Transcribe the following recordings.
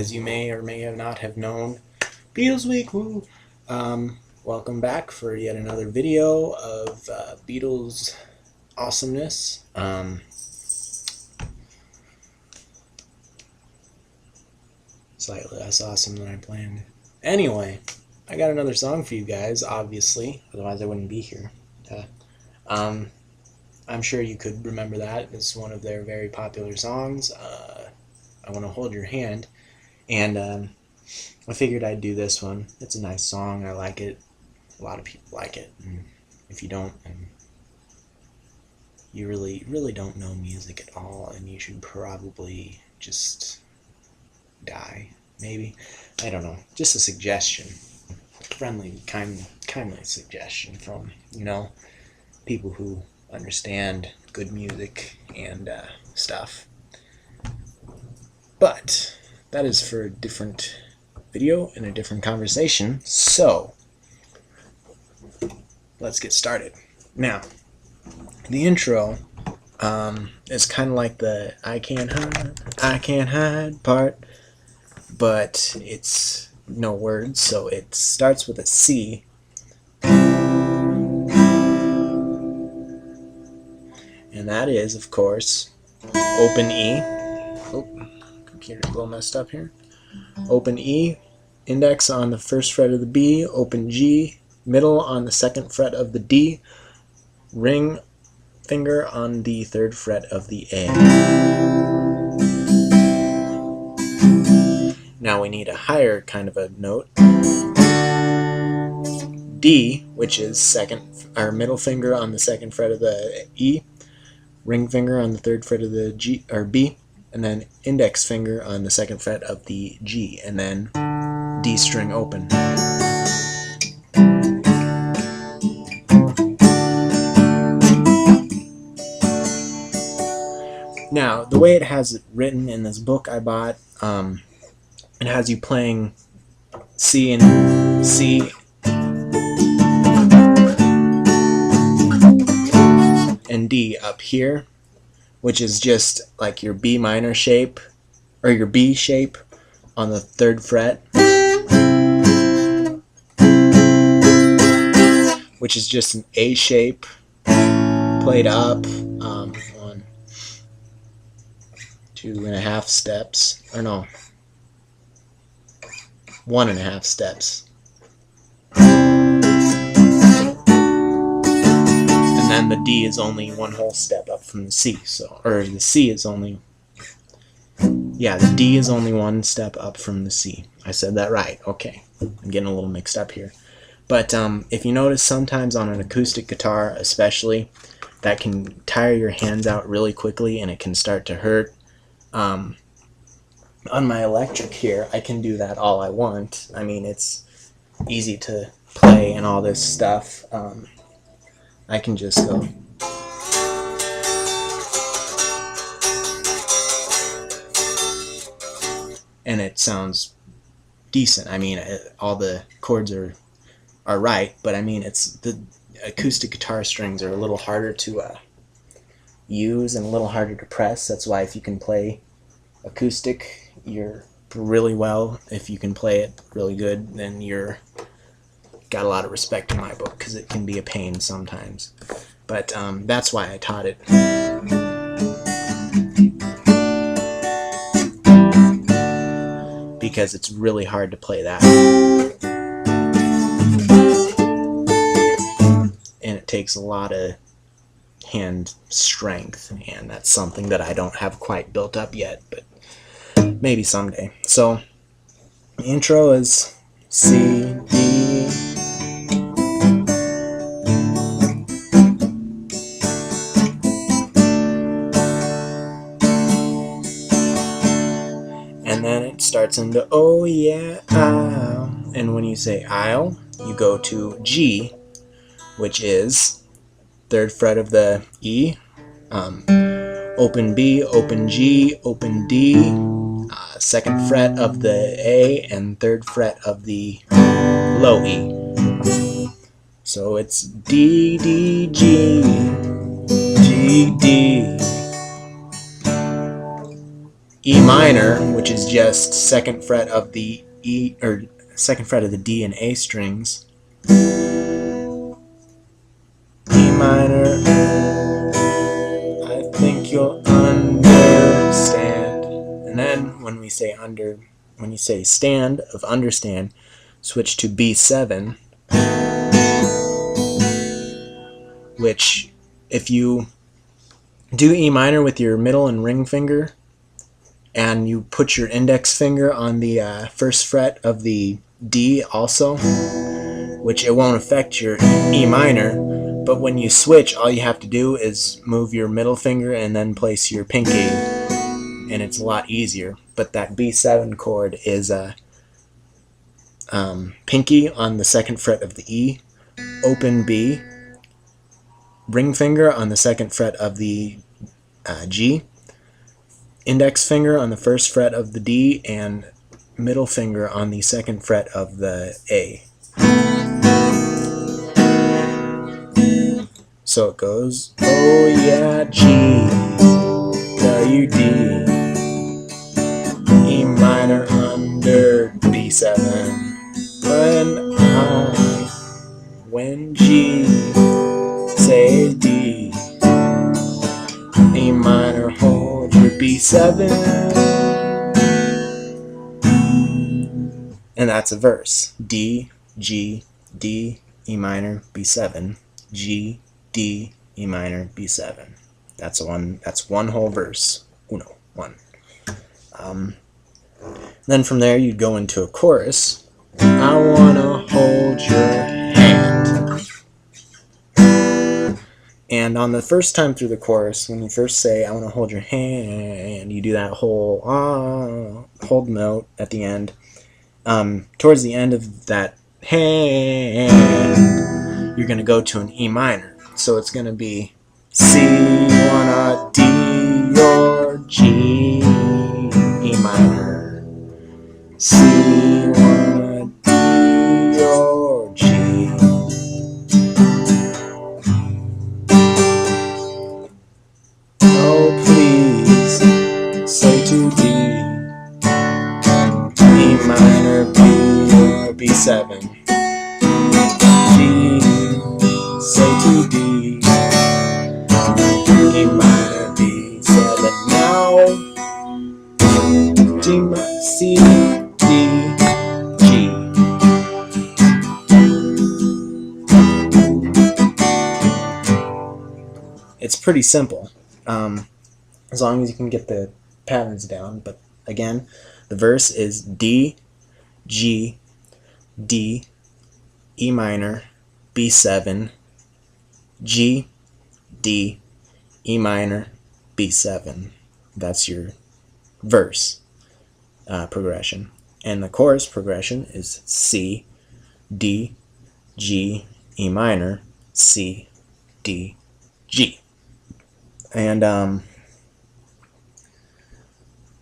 as you may or may have not have known, Beatles Week, woo! Welcome back for yet another video of Beatles awesomeness. Slightly less awesome than I planned. Anyway, I got another song for you guys, obviously, otherwise I wouldn't be here. I'm sure you could remember that. It's one of their very popular songs. I Want to Hold Your Hand. And I figured I'd do this one. It's a nice song. I like it. A lot of people like it. And if you don't, then you really don't know music at all, and you should probably just die. Maybe. I don't know. Just a suggestion. Friendly, kindly suggestion from, people who understand good music and stuff. But that is for a different video and a different conversation. So let's get started. Now, the intro is kind of like the I can't hide part, but it's no words, so it starts with a C. And that is, of course, open E. Oh, computer's a little messed up here. Open E, index on the first fret of the B, open G, middle on the second fret of the D, ring finger on the third fret of the A. Now we need a higher kind of a note. D, which is middle finger on the second fret of the E, ring finger on the third fret of the G or B, and then index finger on the second fret of the G, and then D string open. Now, the way it has it written in this book I bought, it has you playing C and C and D up here, which is just like your B minor shape, or your B shape on the third fret, which is just an A shape played up on 2.5 steps, or no, 1.5 steps. And then the D is only one whole step up from the C, or the C is only, the D is only one step up from the C. I said that right. Okay, I'm getting a little mixed up here. But if you notice, sometimes on an acoustic guitar especially, that can tire your hands out really quickly and it can start to hurt. On my electric here, I can do that all I want. I mean, it's easy to play and all this stuff. I can just go. And it sounds decent. I mean, all the chords are right, but I mean, it's the acoustic guitar strings are a little harder to use and a little harder to press. That's why if you can play acoustic, you're really well. If you can play it really good, then you're got a lot of respect in my book, because it can be a pain sometimes. But that's why I taught it. Because it's really hard to play that. And it takes a lot of hand strength, and that's something that I don't have quite built up yet, but maybe someday. So the intro is C, D, and then it starts into oh yeah, I'll. And when you say I'll, you go to G, which is third fret of the E, open B, open G, open D, second fret of the A, and third fret of the low E. So it's D, D, G, G, D, E minor, which is just second fret of the E, or second fret of the D and A strings. E minor, I think you'll understand. And then when we say when you say stand of understand, switch to B7, which if you do E minor with your middle and ring finger, and you put your index finger on the first fret of the D also, which it won't affect your E minor, but when you switch, all you have to do is move your middle finger and then place your pinky, and it's a lot easier. But that B7 chord is pinky on the second fret of the E, open B, ring finger on the second fret of the G, index finger on the first fret of the D, and middle finger on the second fret of the A. So it goes, oh yeah, G, W, D, E minor under B7, when G, say D, E minor, hold your B7, and that's a verse. D, G, D, E minor, B7, G, D, E minor, B7. That's one whole verse. Uno, one. Then from there you'd go into a chorus. I wanna hold your hand. And on the first time through the chorus, when you first say I wanna hold your hand, you do that whole hold note at the end. Towards the end of that hand, you're gonna go to an E minor. So it's going to be C, 1, D, or G, E minor. C, 1, D, or G. Oh, please, say to D, E minor, B, or B7. G, say to D, E minor, B7 now. D, C, D, G. It's pretty simple, as long as you can get the patterns down. But again, the verse is D, G, D, E minor, B7, G, D, E minor, B7. That's your verse progression. And the chorus progression is C, D, G, E minor, C, D, G. And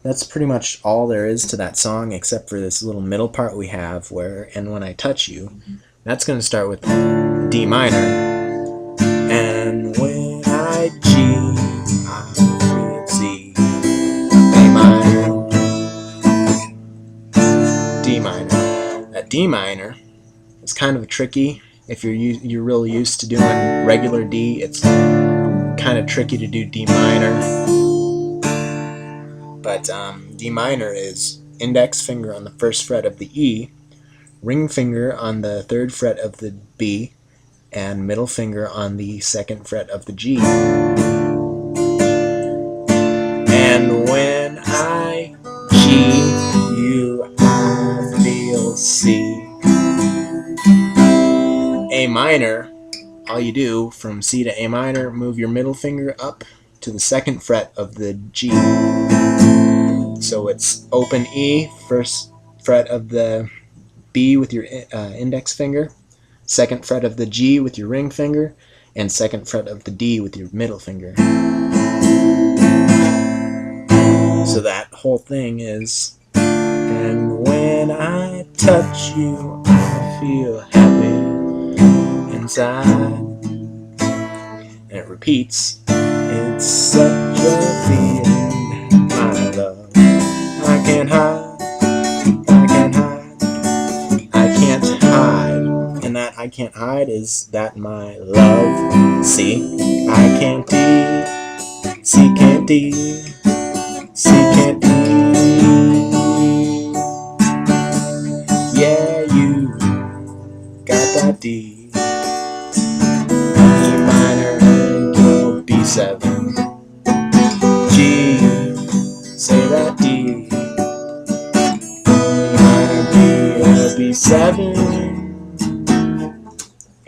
that's pretty much all there is to that song, except for this little middle part we have where, and when I touch you, that's going to start with D minor. And when I G, I feel C, A minor, D minor. That D minor is kind of tricky. If you're really used to doing regular D, it's kind of tricky to do D minor. But D minor is index finger on the first fret of the E, ring finger on the third fret of the B, and middle finger on the second fret of the G. And when I G, you, I feel C. A minor, all you do from C to A minor, move your middle finger up to the second fret of the G. So it's open E, first fret of the B with your index finger, second fret of the G with your ring finger, and second fret of the D with your middle finger. So that whole thing is, and when I touch you, I feel happy inside. And it repeats, it's such a feeling, my love. can't hide is that my love. C, I can't D, C can't D, C can't E. Yeah, you got that D. E minor, go B7. G, say that D. E minor, B, B7.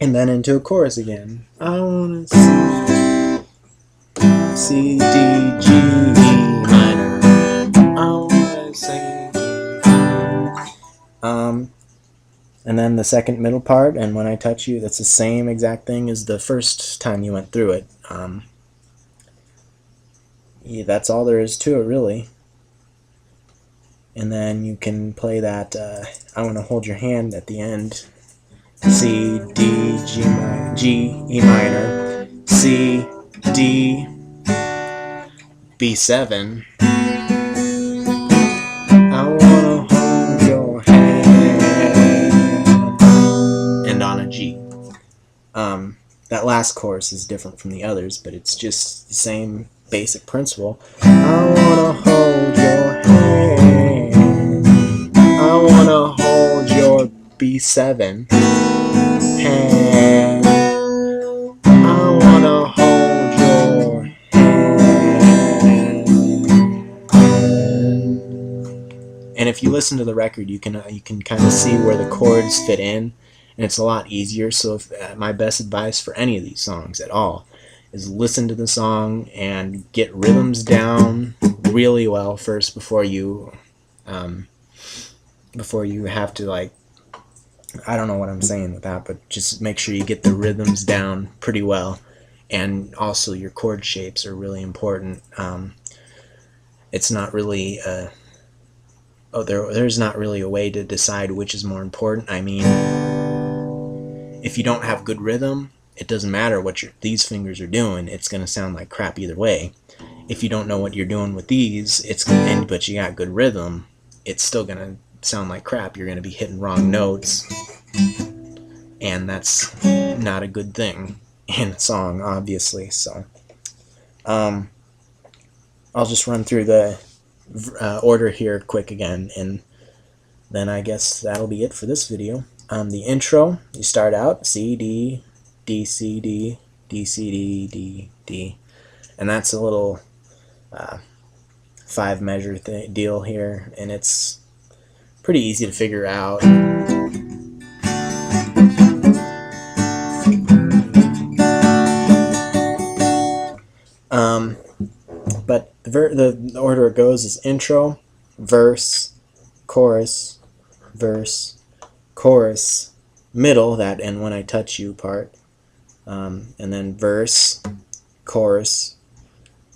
And then into a chorus again. I wanna C, D, G, E minor. I wanna sing. And then the second middle part, and when I touch you, that's the same exact thing as the first time you went through it. Yeah, that's all there is to it, really. And then you can play that I Want to Hold Your Hand at the end. C, D, G, E minor, C, D, B7. I want to hold your hand. And on a G. That last chorus is different from the others, but it's just the same basic principle. I want to hold your hand. I want to hold your B7 hand. I want to hold your hand. And if you listen to the record, you can kind of see where the chords fit in, and it's a lot easier. So my best advice for any of these songs at all is listen to the song and get rhythms down really well first before you have to, like, I don't know what I'm saying with that, but just make sure you get the rhythms down pretty well. And also your chord shapes are really important. It's not really there's not really a way to decide which is more important. I mean, if you don't have good rhythm, it doesn't matter what these fingers are doing. It's going to sound like crap either way. If you don't know what you're doing with these, but you got good rhythm, it's still going to sound like crap. You're going to be hitting wrong notes, and that's not a good thing in a song, obviously. So I'll just run through the order here quick again, and then I guess that'll be it for this video. The intro, you start out C, D, D, C, D, D, C, D, D, D, and that's a little 5-measure deal here, and it's pretty easy to figure out. But the order it goes is intro, verse, chorus, verse, chorus, middle, that and when I touch you part, and then verse, chorus,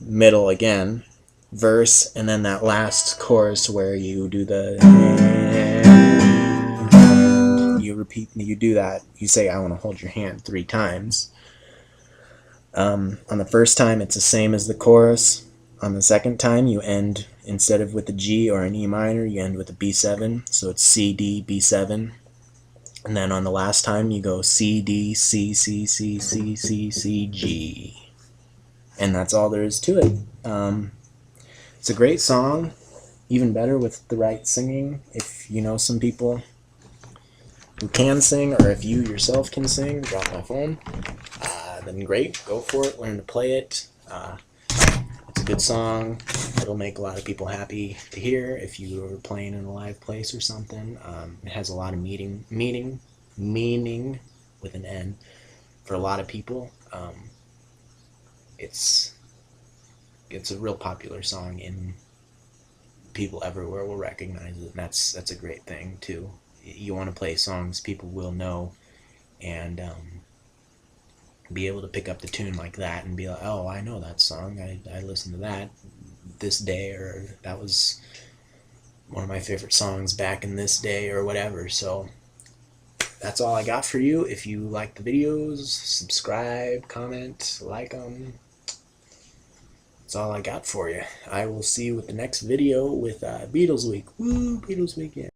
middle again, verse, and then that last chorus where you do the you do that, you say I want to hold your hand 3 times. On the first time it's the same as the chorus. On the second time you end, instead of with a G or an E minor, you end with a B7, so it's C, D, B7. And then on the last time you go C, D, C, C, C, C, C, C, G. And that's all there is to it. It's a great song, even better with the right singing. If you know some people who can sing, or if you yourself can sing, drop my phone. Then great, go for it, learn to play it. It's a good song. It'll make a lot of people happy to hear if you are playing in a live place or something. It has a lot of meaning with an N for a lot of people. It's a real popular song, and people everywhere will recognize it, and that's a great thing too. You want to play songs people will know, and be able to pick up the tune like that and be like, oh, I know that song, I listened to that this day, or that was one of my favorite songs back in this day, or whatever. So that's all I got for you. If you like the videos, subscribe, comment, like them. That's all I got for you. I will see you with the next video with Beatles Week. Woo, Beatles Week, yeah.